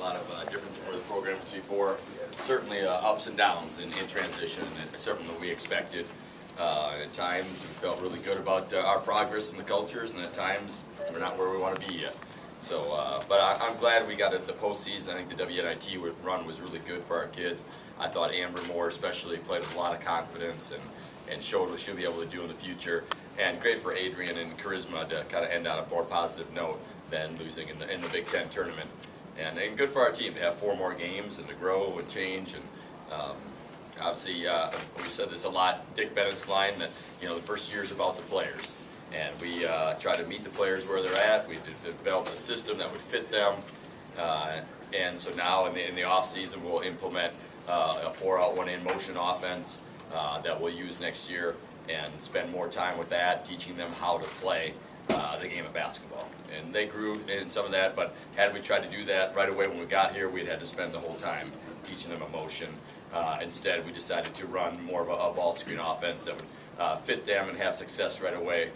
lot of difference for the programs before. Certainly ups and downs in transition, and it's something that we expected. At times we felt really good about our progress and the cultures, and at times we're not where we want to be yet. So, but I'm glad we got at the postseason. I think the WNIT run was really good for our kids. I thought Amber Moore especially played with a lot of confidence and showed what she'll be able to do in the future. And great for Adrian and Charisma to kind of end on a more positive note than losing in the Big Ten tournament. And good for our team to have 4 more games and to grow and change. And obviously, we said this a lot, Dick Bennett's line that, you know, the first year is about the players. And we try to meet the players where they're at. We developed a system that would fit them. And so now in the off season, we'll implement a 4-out, 1-in motion offense that we'll use next year and spend more time with that, teaching them how to play the game of basketball. And they grew in some of that, but had we tried to do that right away when we got here, we'd had to spend the whole time teaching them emotion. Instead, we decided to run more of a ball screen offense that would fit them and have success right away.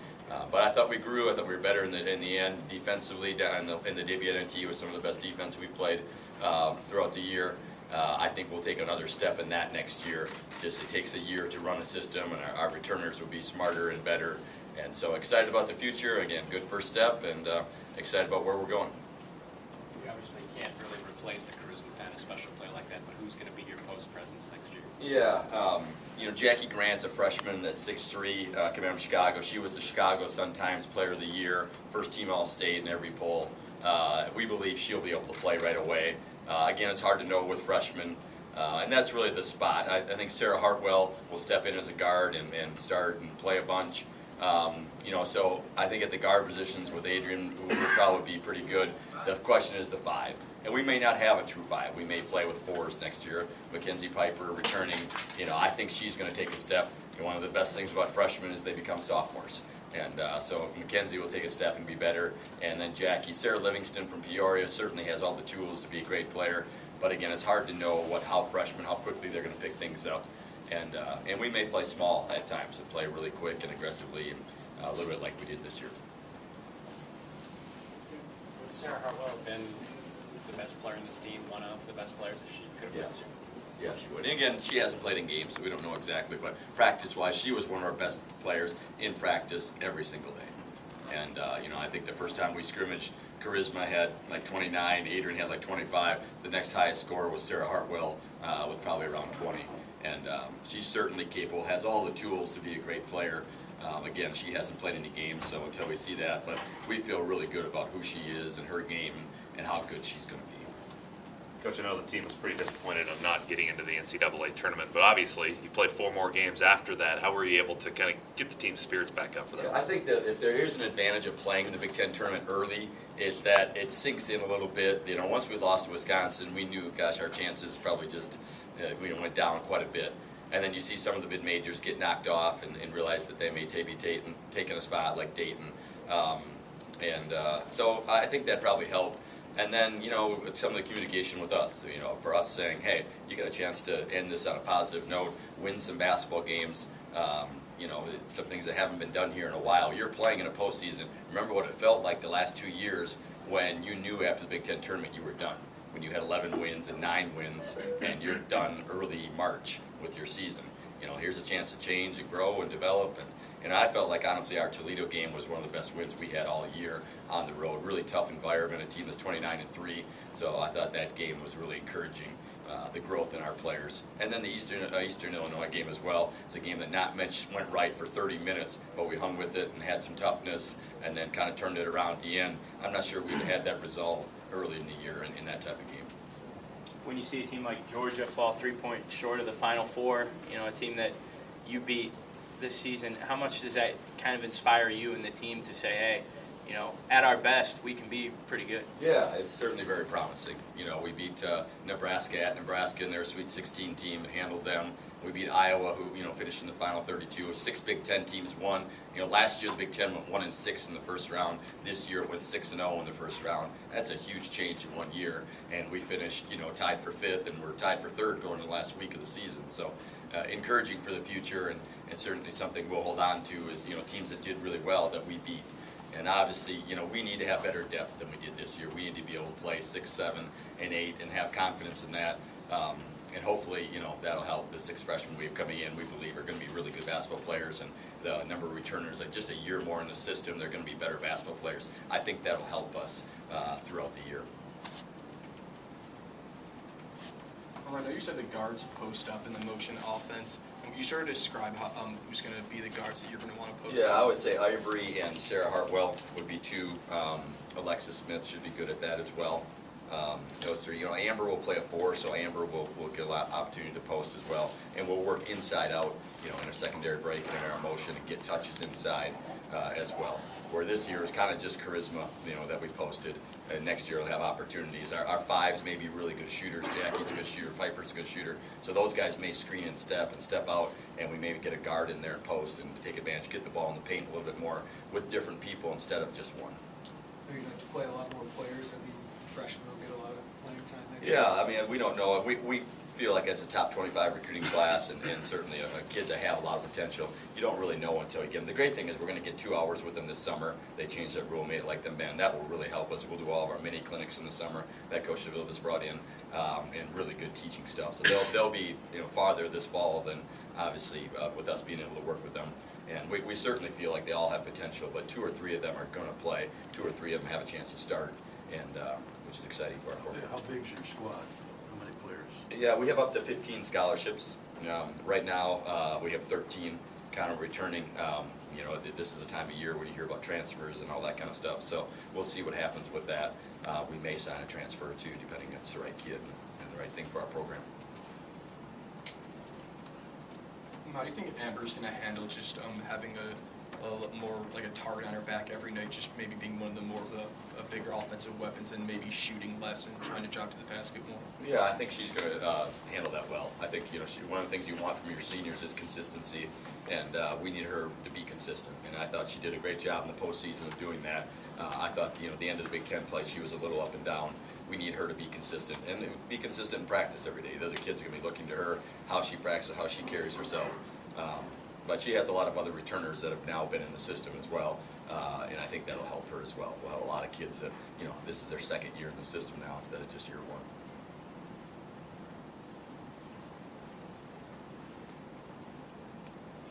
But I thought we grew. I thought we were better in the end defensively. In the WNIT was some of the best defense we've played throughout the year. I think we'll take another step in that next year. Just it takes a year to run a system, and our returners will be smarter and better. And so excited about the future. Again, good first step, and excited about where we're going. We obviously can't really replace a Charisma fan, a special player like that, but who's going to be your post presence next year? Yeah, you know, Jackie Grant's a freshman that's 6'3", coming from Chicago. She was the Chicago Sun-Times Player of the Year, first team All-State in every poll. We believe she'll be able to play right away. Again, it's hard to know with freshmen, and that's really the spot. I think Sarah Hartwell will step in as a guard and start and play a bunch. You know, so I think at the guard positions with Adrian, who will probably be pretty good. The question is the 5. And we may not have a true 5. We may play with 4s next year. Mackenzie Piper returning, you know, I think she's going to take a step. And one of the best things about freshmen is they become sophomores. And so Mackenzie will take a step and be better. And then Jackie, Sarah Livingston from Peoria certainly has all the tools to be a great player. But again, it's hard to know how freshmen, how quickly they're going to pick things up. And we may play small at times and play really quick and aggressively, a little bit like we did this year. Would Sarah Hartwell been the best player in this team, one of the best players if she could have played this year? Yeah, she would. And again, she hasn't played in games, so we don't know exactly, but practice-wise, she was one of our best players in practice every single day. And, you know, I think the first time we scrimmaged, Charisma had like 29, Adrian had like 25. The next highest score was Sarah Hartwell with probably around 20. And she's certainly capable, has all the tools to be a great player. Again, she hasn't played any games, so until we see that, but we feel really good about who she is and her game and how good she's going to be. Coach, I know the team was pretty disappointed on not getting into the NCAA tournament, but obviously you played 4 more games after that. How were you able to kind of get the team's spirits back up for that? I think that if there is an advantage of playing in the Big Ten tournament early, is that it sinks in a little bit. You know, once we lost to Wisconsin, we knew, gosh, our chances probably just went down quite a bit. And then you see some of the mid-majors get knocked off and realize that they may be taking a spot like Dayton. So I think that probably helped. And then, you know, some of the communication with us, you know, for us saying, hey, you got a chance to end this on a positive note, win some basketball games, you know, some things that haven't been done here in a while. You're playing in a postseason. Remember what it felt like the last 2 years when you knew after the Big Ten tournament you were done, when you had 11 wins and 9 wins, and you're done early March with your season. You know, here's a chance to change and grow and develop. And I felt like, honestly, our Toledo game was one of the best wins we had all year on the road. Really tough environment, a team that's 29-3. So I thought that game was really encouraging, the growth in our players. And then the Eastern Illinois game as well. It's a game that not much went right for 30 minutes, but we hung with it and had some toughness and then kind of turned it around at the end. I'm not sure we'd have had that resolve early in the year in that type of game. When you see a team like Georgia fall 3 points short of the Final Four, you know, a team that you beat this season, how much does that kind of inspire you and the team to say, hey, you know, at our best, we can be pretty good? Yeah, it's certainly very promising. You know, we beat Nebraska at Nebraska in their Sweet 16 team and handled them. We beat Iowa, who, you know, finished in the final 32. 6 Big Ten teams won. You know, last year the Big Ten went 1-6 in the first round. This year it went 6-0 in the first round. That's a huge change in 1 year. And we finished, you know, tied for 5th, and we're tied for 3rd going to the last week of the season. So encouraging for the future, and certainly something we'll hold on to is, you know, teams that did really well that we beat. And obviously, you know, we need to have better depth than we did this year. We need to be able to play 6, 7, and 8 and have confidence in that. And hopefully, you know, that'll help the 6 freshmen we have coming in. We believe are going to be really good basketball players, and the number of returners, like just a year more in the system, they're going to be better basketball players. I think that'll help us throughout the year. I know you said the guards post up in the motion offense. You sort of describe how who's going to be the guards that you're going to want to post Yeah, up? I would say Ivory and Sarah Hartwell would be 2. Alexis Smith should be good at that as well. Those 3. You know, Amber will play a 4, so Amber will get a lot of opportunity to post as well. And we'll work inside out, you know, in a secondary break and in our motion and get touches inside as well. Where this year is kind of just charisma, you know, that we posted. And next year we'll have opportunities. Our 5s may be really good shooters. Jackie's a good shooter. Piper's a good shooter. So those guys may screen and step out, and we maybe get a guard in there and post and take advantage, get the ball in the paint a little bit more with different people instead of just one. Are you going to play a lot more players? I mean, freshmen will get a lot of playing time next year. Yeah, I mean, we don't know. We feel like it's a top 25 recruiting class, and certainly kids that have a lot of potential. You don't really know until you get them. The great thing is we're going to get 2 hours with them this summer. They changed that rule, made it like them band. That will really help us. We'll do all of our mini clinics in the summer that Coach Seville just brought in, and really good teaching stuff. So they'll be, you know, farther this fall than obviously with us being able to work with them. And we certainly feel like they all have potential, but 2 or 3 of them are going to play. 2 or 3 of them have a chance to start, and which is exciting for our program. How big's your squad? How many players? Yeah, we have up to 15 scholarships. Right now, we have 13 kind of returning. You know, this is a time of year when you hear about transfers and all that kind of stuff. So we'll see what happens with that. We may sign a transfer too, depending if it's the right kid and the right thing for our program. How do you think Amber's going to handle just having a more like a target on her back every night, just maybe being one of the more of the bigger offensive weapons and maybe shooting less and trying to drive to the basket more? Yeah, I think she's going to handle that well. I think, you know, one of the things you want from your seniors is consistency, and we need her to be consistent. And I thought she did a great job in the postseason of doing that. I thought, you know, at the end of the Big Ten play, she was a little up and down. We need her to be consistent, and be consistent in practice every day. The other kids are going to be looking to her, how she practices, how she carries herself. But she has a lot of other returners that have now been in the system as well, and I think that'll help her as well. We'll have a lot of kids that, you know, this is their 2nd year in the system now instead of just year 1.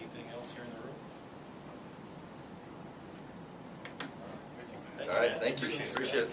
Anything else here in the room? All right, thank you. Appreciate it.